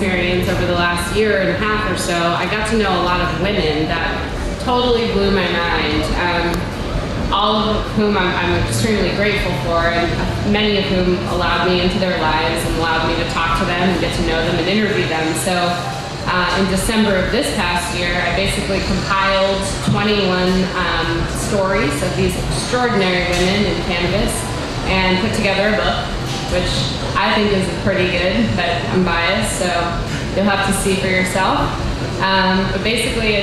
experience over the last year and a half or so, I got to know a lot of women that totally blew my mind. All of whom I'm extremely grateful for, and many of whom allowed me into their lives and allowed me to talk to them and get to know them and interview them. So in December of this past year, I basically compiled 21 stories of these extraordinary women in cannabis and put together a book, which I think is pretty good, but I'm biased, so you'll have to see for yourself. But basically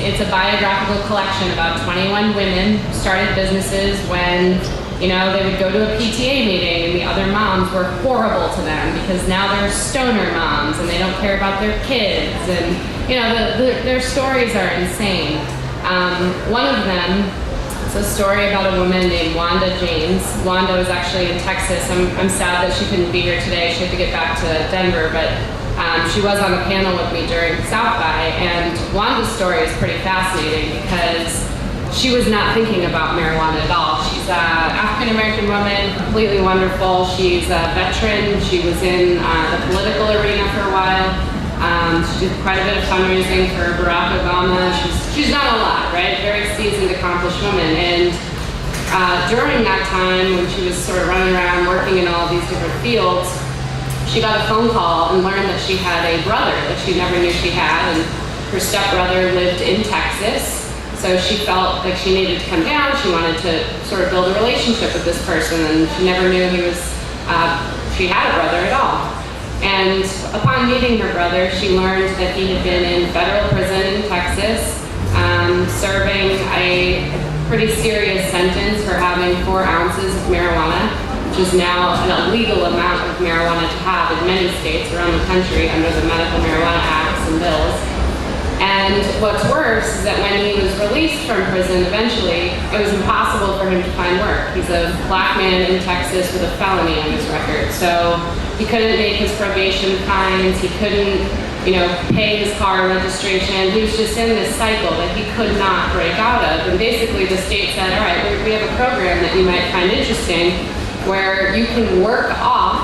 it's a biographical collection about 21 women who started businesses when, you know, they would go to a PTA meeting and the other moms were horrible to them because now they're stoner moms and they don't care about their kids, and, you know, their stories are insane. One of them, it's a story about a woman named Wanda James. Wanda was actually in Texas. I'm sad that she couldn't be here today. She had to get back to Denver, but she was on a panel with me during South by, and Wanda's story is pretty fascinating because she was not thinking about marijuana at all. She's an African-American woman, completely wonderful. She's a veteran. She was in the political arena for a while. She did quite a bit of fundraising for Barack Obama. She's done a lot, right? Very seasoned, accomplished woman. And during that time, when she was sort of running around working in all these different fields, she got a phone call and learned that she had a brother that she never knew she had, and her stepbrother lived in Texas. So she felt like she needed to come down. She wanted to sort of build a relationship with this person, and she never knew she had a brother at all. And upon meeting her brother, she learned that he had been in federal prison in Texas, serving a pretty serious sentence for having 4 ounces of marijuana, which is now an illegal amount of marijuana to have in many states around the country under the medical marijuana acts and bills. And what's worse is that when he was released from prison eventually, it was impossible for him to find work. He's a black man in Texas with a felony on his record. So he couldn't make his probation fines, he couldn't, pay his car registration. He was just in this cycle that he could not break out of. And basically the state said, all right, we have a program that you might find interesting where you can work off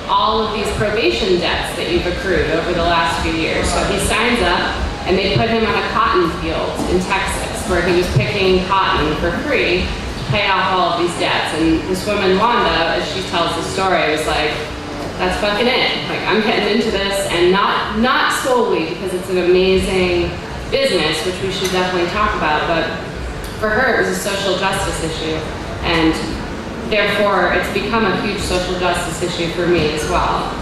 all of these probation debts that you've accrued over the last few years. So he signs up, and they put him on a cotton field in Texas where he was picking cotton for free to pay off all of these debts. And this woman, Wanda, as she tells the story, was like, that's fucking it. Like, I'm getting into this, and not solely because it's an amazing business, which we should definitely talk about, but for her it was a social justice issue. And therefore, it's become a huge social justice issue for me as well.